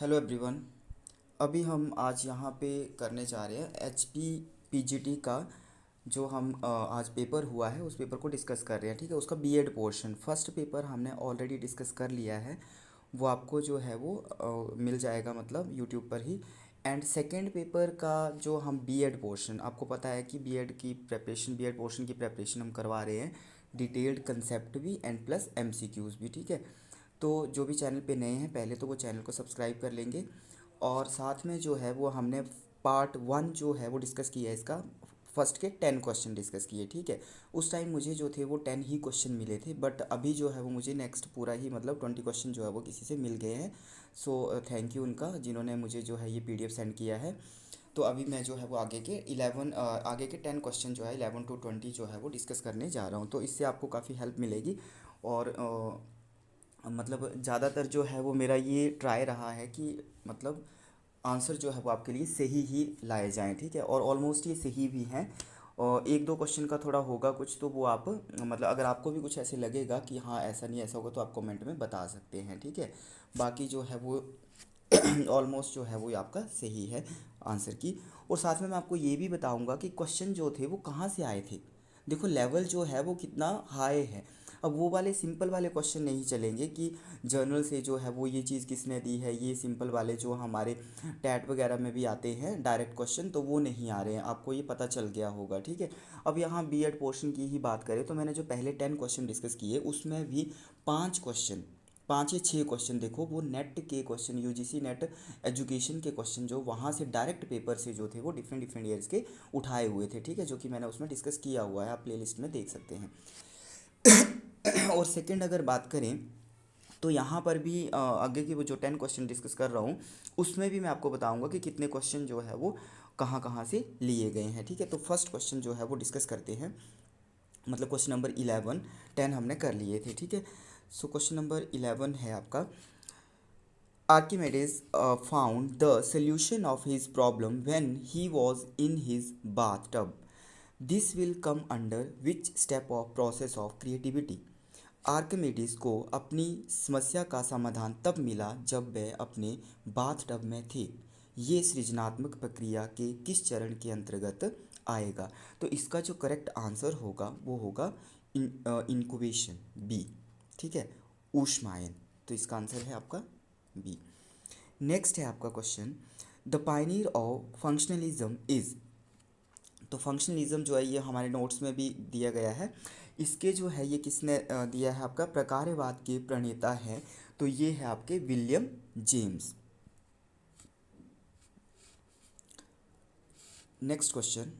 Hello everyone. अभी हम आज यहाँ पे करने जा रहे हैं H P P G T का जो हम आज पेपर हुआ है उस पेपर को डिस्कस कर रहे हैं। ठीक है, उसका B Ed portion first paper हमने ऑलरेडी डिस्कस कर लिया है। वो आपको जो है वो मिल जाएगा मतलब यूट्यूब पर ही। एंड सेकेंड पेपर का जो हम बी एड पोर्शन, आपको पता है कि बी एड की प्रेपरेशन, बी एड पोर्शन की प्रेपरेशन हम करवा रहे हैं, डिटेल्ड कंसेप्ट भी and plus M C Qs भी। ठीक है, तो जो भी चैनल पे नए हैं पहले तो वो चैनल को सब्सक्राइब कर लेंगे। और साथ में जो है वो हमने पार्ट 1 जो है वो डिस्कस किया है इसका। फर्स्ट के 10 क्वेश्चन डिस्कस किए। ठीक है, उस टाइम मुझे जो थे वो 10 ही क्वेश्चन मिले थे, बट अभी जो है वो मुझे नेक्स्ट पूरा ही मतलब 20 क्वेश्चन जो है वो किसी से मिल गए हैं। सो थैंक यू उनका जिन्होंने मुझे जो है ये पीडीएफ सेंड किया है। तो अभी मैं जो है वो आगे के 10 क्वेश्चन जो है 11 टू 20 जो है वो डिस्कस करने जा रहा हूँ, तो इससे आपको काफ़ी हेल्प मिलेगी। और मतलब ज़्यादातर जो है वो मेरा ये ट्राई रहा है कि मतलब आंसर जो है वो आपके लिए सही ही लाए जाएं। ठीक है, और ऑलमोस्ट ये सही भी हैं। और एक दो क्वेश्चन का थोड़ा होगा कुछ, तो वो आप मतलब अगर आपको भी कुछ ऐसे लगेगा कि हाँ ऐसा नहीं ऐसा होगा तो आप कमेंट में बता सकते हैं। ठीक है, बाकी जो है वो ऑलमोस्ट जो है वो आपका सही है आंसर की। और साथ में मैं आपको ये भी बताऊंगा कि क्वेश्चन जो थे वो कहाँ से आए थे। देखो लेवल जो है वो कितना हाई है। अब वो वाले सिंपल वाले क्वेश्चन नहीं चलेंगे कि जर्नल से जो है वो ये चीज़ किसने दी है, ये सिंपल वाले जो हमारे टैट वगैरह में भी आते हैं डायरेक्ट क्वेश्चन, तो वो नहीं आ रहे हैं, आपको ये पता चल गया होगा। ठीक है, अब यहाँ बी एड पोर्शन की ही बात करें तो मैंने जो पहले 10 क्वेश्चन डिस्कस किए उसमें भी 5 क्वेश्चन, 5 या 6 क्वेश्चन देखो वो नेट के क्वेश्चन, यूजीसी नेट एजुकेशन के क्वेश्चन जो वहाँ से डायरेक्ट पेपर से जो थे वो डिफरेंट डिफरेंट ईयर्स के उठाए हुए थे। ठीक है, जो कि मैंने उसमें डिस्कस किया हुआ है, आप प्लेलिस्ट में देख सकते हैं। और सेकंड अगर बात करें तो यहाँ पर भी आगे की वो जो 10 क्वेश्चन डिस्कस कर रहा हूँ उसमें भी मैं आपको बताऊँगा कि कितने क्वेश्चन जो है वो कहाँ कहाँ से लिए गए हैं। ठीक है, तो फर्स्ट क्वेश्चन जो है वो डिस्कस करते हैं, मतलब क्वेश्चन नंबर 11, 10 हमने कर लिए थे। ठीक है, सो क्वेश्चन नंबर 11 है आपका, Archimedes found the solution of his problem when he was in his bathtub. This will come under which step of process of creativity? Archimedes को अपनी समस्या का समाधान तब मिला जब वह अपने बाथटब में थे। ये सृजनात्मक प्रक्रिया के किस चरण के अंतर्गत आएगा? तो इसका जो करेक्ट आंसर होगा वो होगा इंक्यूबेशन, बी। ठीक है, ऊष्मायन। तो इसका आंसर है आपका बी। नेक्स्ट है आपका question, the Pioneer of functionalism is. तो फंक्शनलिज्म जो है ये हमारे नोट्स में भी दिया गया है। इसके जो है ये किसने दिया है? आपका प्रकारवाद के प्रणेता है, तो ये है आपके William James. Next question,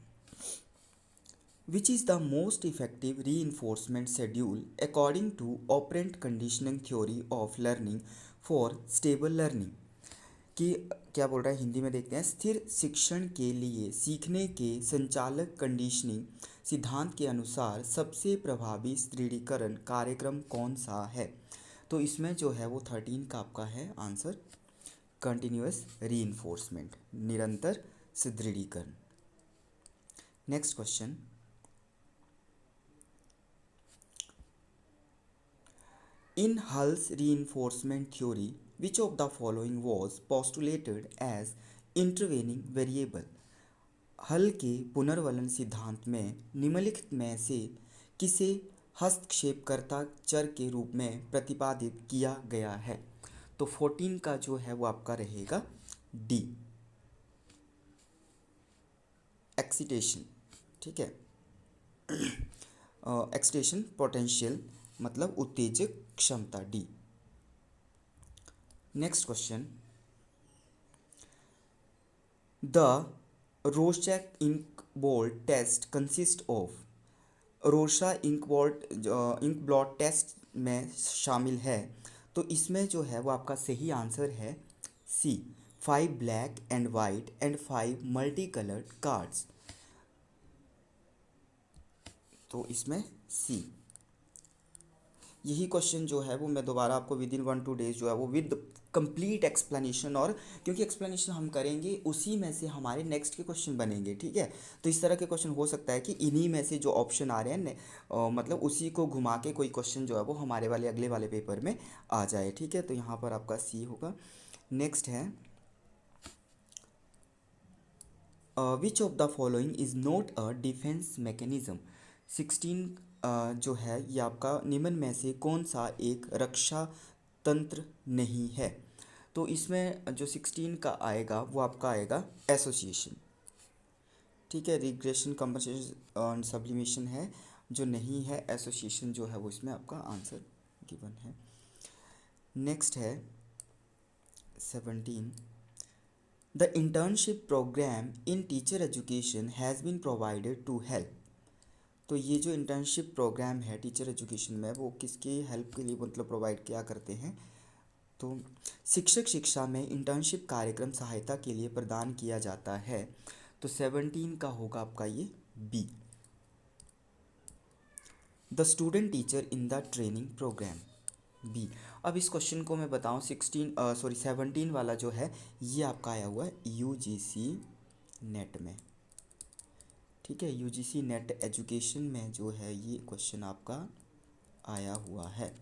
which is the most effective reinforcement schedule according to operant conditioning theory of learning for stable learning? कि क्या बोल रहा है हिंदी में देखते हैं, स्थिर शिक्षण के लिए सीखने के संचालक कंडीशनिंग सिद्धांत के अनुसार सबसे प्रभावी सुदृढ़ीकरण कार्यक्रम कौन सा है? तो इसमें जो है वो 13 का आपका है आंसर, कंटिन्यूअस रीइंफोर्समेंट, निरंतर सुदृढ़ीकरण। Next question, in Hull's reinforcement theory, which of the following was postulated as intervening variable? हल के पुनर्वलन सिद्धांत में निम्नलिखित में से किसे हस्तक्षेपकर्ता चर के रूप में प्रतिपादित किया गया है? तो 14 का जो है वो आपका रहेगा डी, एक्सीटेशन। ठीक है, एक्सीटेशन पोटेंशियल मतलब उत्तेजक क्षमता, D. Next question, the Rorschach ink blot test consist of. Rorschach ink blot test में शामिल है, तो इसमें जो है वो आपका सही आंसर है सी, 5 black and white and 5 multi coloured cards. तो इसमें सी। यही क्वेश्चन जो है वो मैं दोबारा आपको विद इन 1-2 डेज जो है वो विद कंप्लीट एक्सप्लेनेशन, और क्योंकि एक्सप्लेनेशन हम करेंगे उसी में से हमारे नेक्स्ट के क्वेश्चन बनेंगे। ठीक है, तो इस तरह के क्वेश्चन हो सकता है कि इन्हीं में से जो ऑप्शन आ रहे हैं मतलब उसी को घुमा के कोई क्वेश्चन जो है वो हमारे वाले अगले वाले पेपर में आ जाए। ठीक है, तो यहाँ पर आपका सी होगा। नेक्स्ट है विच of the following is not a defence mechanism. 16 जो है ये आपका निम्न में से कौन सा एक रक्षा तंत्र नहीं है। तो इसमें जो 16 का आएगा वो आपका आएगा एसोसिएशन, ठीक है। रिग्रेशन, कंपनसेशन और सब्लिमेशन है जो नहीं है, एसोसिएशन जो है वो इसमें आपका आंसर गिवन है। नेक्स्ट है 17, the internship programme in teacher education has been provided to help. तो ये जो इंटर्नशिप प्रोग्राम है टीचर एजुकेशन में वो किसकी हेल्प के लिए मतलब प्रोवाइड किया करते हैं। तो शिक्षक शिक्षा में इंटर्नशिप कार्यक्रम सहायता के लिए प्रदान किया जाता है। तो 17 का होगा आपका ये B, the student teacher in the training programme, B. अब इस क्वेश्चन को मैं बताऊं 17 वाला जो है ये आपका आया हुआ है यूजीसी नेट में, ठीक है। यूजीसी नेट एजुकेशन में जो है ये क्वेश्चन आपका आया हुआ है।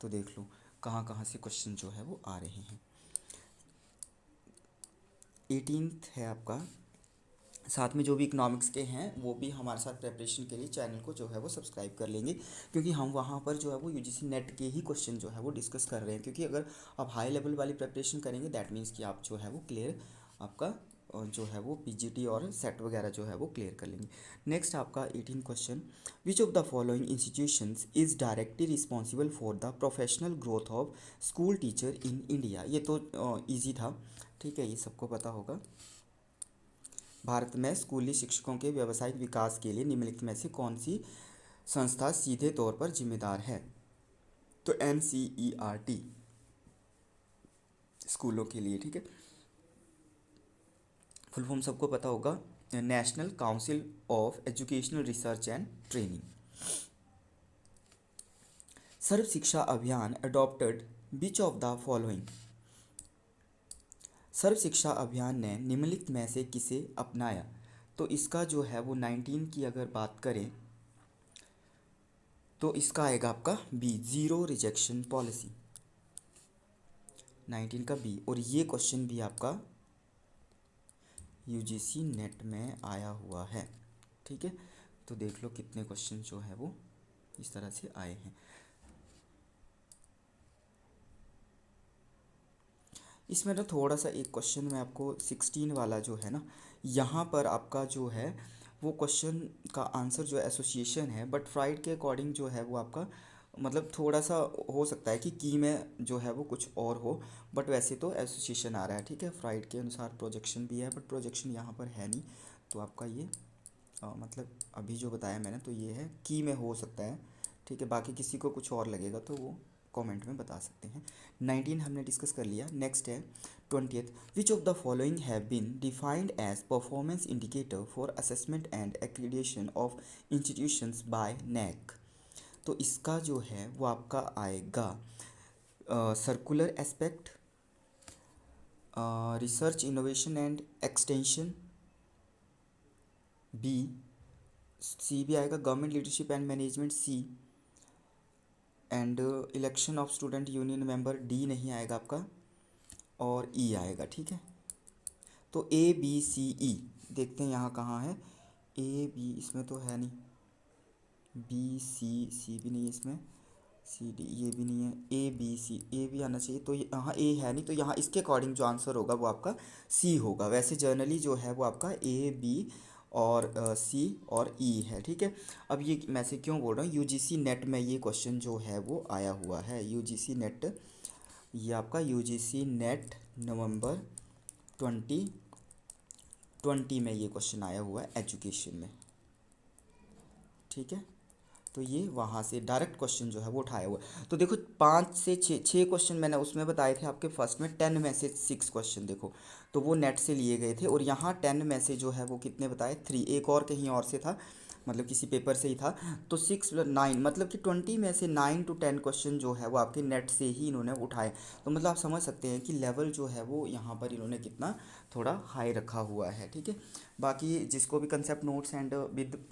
तो देख लो कहाँ कहाँ से क्वेश्चन जो है वो आ रहे हैं। 18 है आपका, साथ में जो भी इकोनॉमिक्स के हैं वो भी हमारे साथ प्रेपरेशन के लिए चैनल को जो है वो सब्सक्राइब कर लेंगे, क्योंकि हम वहाँ पर जो है वो यूजीसी नेट के ही क्वेश्चन जो है वो डिस्कस कर रहे हैं। क्योंकि अगर आप हाई लेवल वाली प्रेपरेशन करेंगे दैट मीन्स कि आप जो है वो क्लियर आपका जो है वो पीजीटी और सेट वगैरह जो है वो क्लियर कर लेंगे। नेक्स्ट आपका 18 question, which of the following institutions is directly responsible for the professional growth of school teacher in India. ये तो ईजी था, ठीक है, ये सबको पता होगा। भारत में स्कूली शिक्षकों के व्यावसायिक विकास के लिए निम्नलिखित में से कौन सी संस्था सीधे तौर पर जिम्मेदार है। तो NCERT स्कूलों के लिए, ठीक है। फुल फॉर्म सबको पता होगा, national council of educational research and training. Sarva Shiksha Abhiyan adopted which of the following. Sarva Shiksha Abhiyan ने निम्नलिखित में से किसे अपनाया। तो इसका जो है वो 19 की अगर बात करें तो इसका आएगा आपका बी, जीरो रिजेक्शन पॉलिसी, 19 का बी। और ये क्वेश्चन भी आपका यूजीसी नेट में आया हुआ है, ठीक है। तो देख लो कितने क्वेश्चन जो है वो इस तरह से आए हैं। इसमें ना थोड़ा सा एक क्वेश्चन में आपको 16 वाला जो है ना यहाँ पर आपका जो है वो क्वेश्चन का आंसर जो एसोसिएशन है, बट फ्राइड के अकॉर्डिंग जो है वो आपका मतलब थोड़ा सा हो सकता है कि की में जो है वो कुछ और हो, बट वैसे तो एसोसिएशन आ रहा है, ठीक है। फ्राइड के अनुसार प्रोजेक्शन भी है बट प्रोजेक्शन यहाँ पर है नहीं। तो आपका ये मतलब अभी जो बताया मैंने तो ये है की में हो सकता है, ठीक है। बाकी किसी को कुछ और लगेगा तो वो कमेंट में बता सकते हैं। 19 हमने डिस्कस कर लिया। नेक्स्ट है 20th, which of the following have been defined as performance indicator for assessment and accreditation of institutions by NAAC। तो इसका जो है वो आपका आएगा curricular aspect, research innovation and extension, B. C भी आएगा government leadership and management, C. And election of student union member, D नहीं आएगा आपका, और ई आएगा, ठीक है। तो ABCE देखते हैं यहाँ कहाँ है। AB इसमें तो है नहीं, BC भी नहीं है इसमें, CD ये भी नहीं है, ABC ए भी आना चाहिए। तो यहाँ ए है नहीं, तो यहाँ इसके अकॉर्डिंग जो आंसर होगा वो आपका C होगा। वैसे जनरली जो है वो आपका AB और C और E है, ठीक है। अब ये मैं से क्यों बोल रहा हूँ, यूजीसी नेट में ये क्वेश्चन जो है वो आया हुआ है। यूजीसी नेट, ये आपका यूजीसी नेट नवंबर 2020 में ये क्वेश्चन आया हुआ है एजुकेशन में, ठीक है। तो ये वहाँ से डायरेक्ट क्वेश्चन जो है वो उठाया हुआ है। तो देखो 5 से 6 क्वेश्चन मैंने उसमें बताए थे आपके फर्स्ट में, 10 में से 6 क्वेश्चन देखो तो वो नेट से लिए गए थे। और यहाँ 10 में से जो है वो कितने बताए, 3, एक और कहीं और से था, मतलब किसी पेपर से ही था। तो 6 + 9 मतलब कि 20 में से 9 to 10 क्वेश्चन जो है वो आपके नेट से ही इन्होंने उठाए। तो मतलब आप समझ सकते हैं कि लेवल जो है वो यहाँ पर इन्होंने कितना थोड़ा हाई रखा हुआ है, ठीक है। बाकी जिसको भी कंसेप्ट नोट्स एंड विद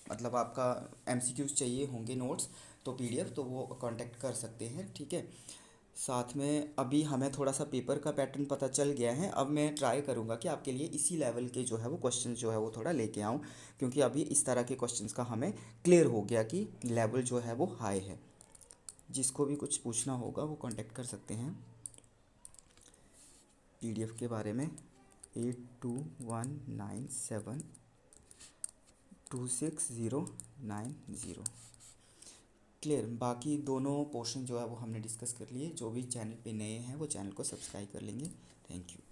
मतलब आपका MCQs चाहिए होंगे नोट्स तो PDF तो वो कांटेक्ट कर सकते हैं, ठीक है। साथ में अभी हमें थोड़ा सा पेपर का पैटर्न पता चल गया है। अब मैं ट्राई करूँगा कि आपके लिए इसी लेवल के जो है वो क्वेश्चंस जो है वो थोड़ा लेके आऊँ, क्योंकि अभी इस तरह के क्वेश्चंस का हमें क्लियर हो गया कि लेवल जो है वो हाई है। जिसको भी कुछ पूछना होगा वो कांटेक्ट कर सकते हैं पीडीएफ के बारे में। 8219726090। क्लियर। बाकी दोनों पोर्शन जो है वो हमने डिस्कस कर लिए। जो भी चैनल पे नए हैं वो चैनल को सब्सक्राइब कर लेंगे। Thank you.